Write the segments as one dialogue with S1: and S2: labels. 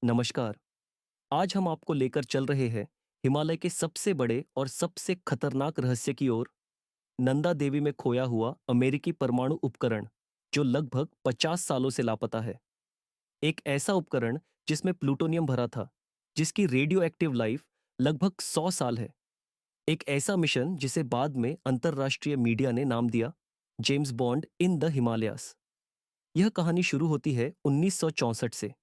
S1: नमस्कार। आज हम आपको लेकर चल रहे हैं हिमालय के सबसे बड़े और सबसे खतरनाक रहस्य की ओर। नंदा देवी में खोया हुआ अमेरिकी परमाणु उपकरण जो लगभग 50 सालों से लापता है। एक ऐसा उपकरण जिसमें प्लूटोनियम भरा था, जिसकी रेडियो एक्टिव लाइफ लगभग 100 साल है। एक ऐसा मिशन जिसे बाद में अंतरराष्ट्रीय मीडिया ने नाम दिया James bond in the Himalayas. यह कहानी शुरू होती है 1964 से।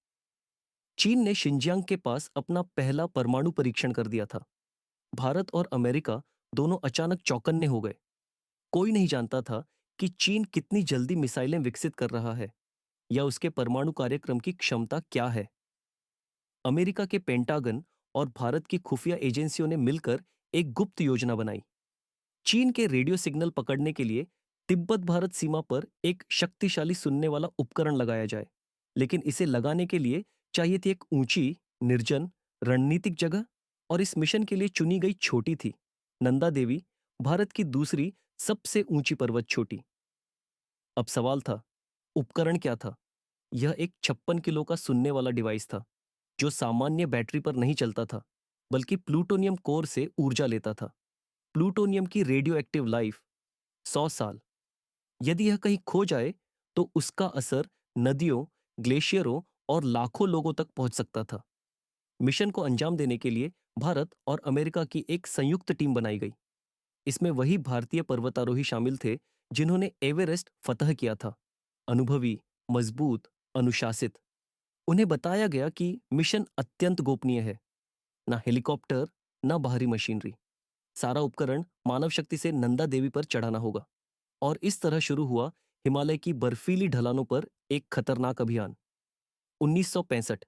S1: चीन ने शिनजियांग के पास अपना पहला परमाणु परीक्षण कर दिया था। भारत और अमेरिका दोनों अचानक चौकन्ने हो गए। कोई नहीं जानता था कि चीन कितनी जल्दी मिसाइलें विकसित कर रहा है या उसके परमाणु कार्यक्रम की क्षमता क्या है। अमेरिका के पेंटागन और भारत की खुफिया एजेंसियों ने मिलकर एक गुप्त योजना बनाई। चीन के रेडियो सिग्नल पकड़ने के लिए तिब्बत भारत सीमा पर एक शक्तिशाली सुनने वाला उपकरण लगाया जाए, लेकिन इसे लगाने के लिए चाहिए थी एक ऊंची, निर्जन, रणनीतिक जगह। और इस मिशन के लिए चुनी गई छोटी थी नंदा देवी, भारत की दूसरी सबसे ऊंची पर्वत चोटी। अब सवाल था, उपकरण क्या था? यह एक 56 किलो का सुनने वाला डिवाइस था, जो सामान्य बैटरी पर नहीं चलता था, बल्कि प्लूटोनियम कोर से ऊर्जा लेता था। प्लूटोनियम की रेडियो एक्टिव लाइफ 100 साल। यदि यह कहीं खो जाए तो उसका असर नदियों, ग्लेशियरों और लाखों लोगों तक पहुंच सकता था। मिशन को अंजाम देने के लिए भारत और अमेरिका की एक संयुक्त टीम बनाई गई। इसमें वही भारतीय पर्वतारोही शामिल थे जिन्होंने एवरेस्ट फतह किया था। अनुभवी, मजबूत, अनुशासित। उन्हें बताया गया कि मिशन अत्यंत गोपनीय है। ना हेलीकॉप्टर, ना बाहरी मशीनरी। सारा उपकरण मानव शक्ति से नंदा देवी पर चढ़ाना होगा। और इस तरह शुरू हुआ हिमालय की बर्फीली ढलानों पर एक खतरनाक अभियान। 1965।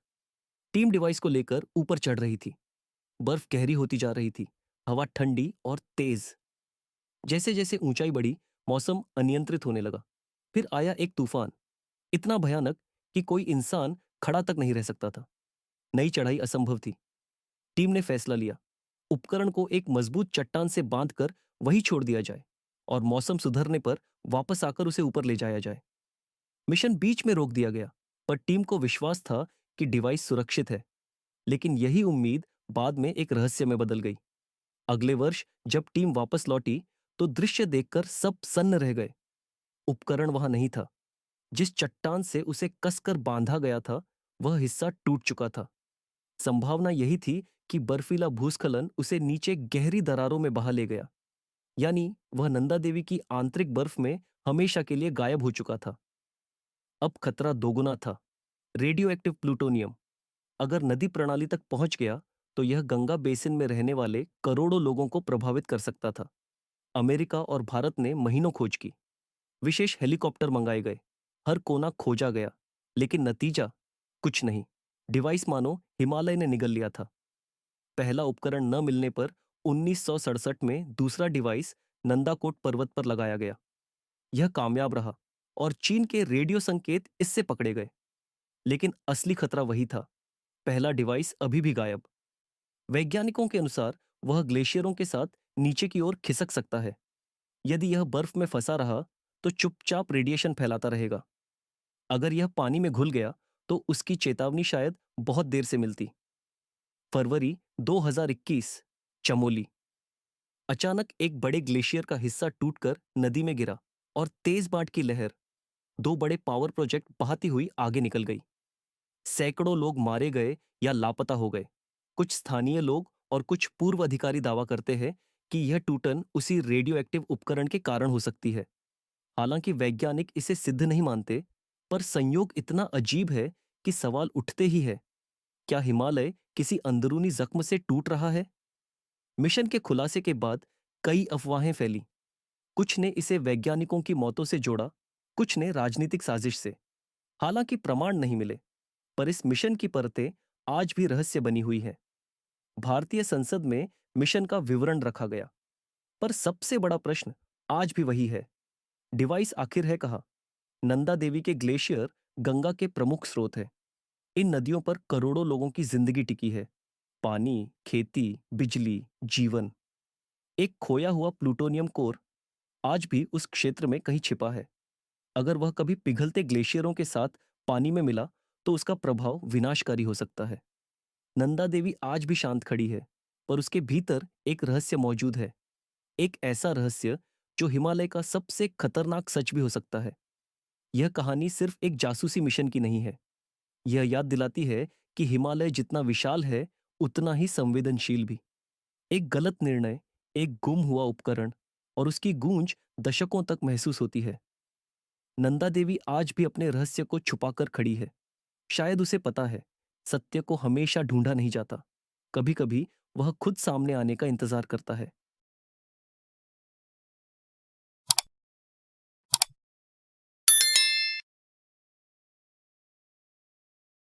S1: टीम डिवाइस को लेकर ऊपर चढ़ रही थी। बर्फ गहरी होती जा रही थी, हवा ठंडी और तेज। जैसे जैसे ऊंचाई बढ़ी, मौसम अनियंत्रित होने लगा। फिर आया एक तूफान, इतना भयानक कि कोई इंसान खड़ा तक नहीं रह सकता था। नई चढ़ाई असंभव थी। टीम ने फैसला लिया, उपकरण को एक मजबूत चट्टान से बांधकर वहीं छोड़ दिया जाए और मौसम सुधरने पर वापस आकर उसे ऊपर ले जाया जाए। मिशन बीच में रोक दिया गया, पर टीम को विश्वास था कि डिवाइस सुरक्षित है। लेकिन यही उम्मीद बाद में एक रहस्य में बदल गई। अगले वर्ष जब टीम वापस लौटी, तो दृश्य देखकर सब सन्न रह गए। उपकरण वहां नहीं था। जिस चट्टान से उसे कसकर बांधा गया था, वह हिस्सा टूट चुका था। संभावना यही थी कि बर्फीला भूस्खलन उसे नीचे गहरी दरारों में बहा ले गया। यानी वह नंदा देवी की आंतरिक बर्फ में हमेशा के लिए गायब हो चुका था। अब खतरा दोगुना था। रेडियो एक्टिव प्लूटोनियम अगर नदी प्रणाली तक पहुंच गया, तो यह गंगा बेसिन में रहने वाले करोड़ों लोगों को प्रभावित कर सकता था। अमेरिका और भारत ने महीनों खोज की। विशेष हेलीकॉप्टर मंगाए गए। हर कोना खोजा गया। लेकिन नतीजा कुछ नहीं। डिवाइस मानो हिमालय ने निगल लिया था। पहला उपकरण न मिलने पर 1967 में दूसरा डिवाइस नंदाकोट पर्वत पर लगाया गया। यह कामयाब रहा और चीन के रेडियो संकेत इससे पकड़े गए। लेकिन असली खतरा वही था। पहला डिवाइस अभी भी गायब। वैज्ञानिकों के अनुसार वह ग्लेशियरों के साथ नीचे की ओर खिसक सकता है। यदि यह बर्फ में फंसा रहा, तो चुपचाप रेडिएशन फैलाता रहेगा। अगर यह पानी में घुल गया, तो उसकी चेतावनी शायद बहुत देर से मिलती। फरवरी 2021। चमोली। अचानक एक बड़े ग्लेशियर का हिस्सा टूटकर नदी में गिरा और तेज बाढ़ की लहर दो बड़े पावर प्रोजेक्ट बहाती हुई आगे निकल गई। सैकड़ों लोग मारे गए या लापता हो गए। कुछ स्थानीय लोग और कुछ पूर्व अधिकारी दावा करते हैं कि यह टूटन उसी रेडियो एक्टिव उपकरण के कारण हो सकती है। हालांकि वैज्ञानिक इसे सिद्ध नहीं मानते, पर संयोग इतना अजीब है कि सवाल उठते ही है, क्या हिमालय किसी अंदरूनी जख्म से टूट रहा है? मिशन के खुलासे के बाद कई अफवाहें फैली। कुछ ने इसे वैज्ञानिकों की मौतों से जोड़ा, कुछ ने राजनीतिक साजिश से। हालांकि प्रमाण नहीं मिले, पर इस मिशन की परतें आज भी रहस्य बनी हुई है। भारतीय संसद में मिशन का विवरण रखा गया, पर सबसे बड़ा प्रश्न आज भी वही है, डिवाइस आखिर है कहाँ? नंदा देवी के ग्लेशियर गंगा के प्रमुख स्रोत है। इन नदियों पर करोड़ों लोगों की जिंदगी टिकी है। पानी, खेती, बिजली, जीवन। एक खोया हुआ प्लूटोनियम कोर आज भी उस क्षेत्र में कहीं छिपा है। अगर वह कभी पिघलते ग्लेशियरों के साथ पानी में मिला, तो उसका प्रभाव विनाशकारी हो सकता है। नंदा देवी आज भी शांत खड़ी है, पर उसके भीतर एक रहस्य मौजूद है। एक ऐसा रहस्य जो हिमालय का सबसे खतरनाक सच भी हो सकता है। यह कहानी सिर्फ एक जासूसी मिशन की नहीं है। यह याद दिलाती है कि हिमालय जितना विशाल है, उतना ही संवेदनशील भी। एक गलत निर्णय, एक गुम हुआ उपकरण और उसकी गूंज दशकों तक महसूस होती है। नंदा देवी आज भी अपने रहस्य को छुपाकर खड़ी है। शायद उसे पता है, सत्य को हमेशा ढूंढा नहीं जाता। कभी-कभी वह खुद सामने आने का इंतजार करता है।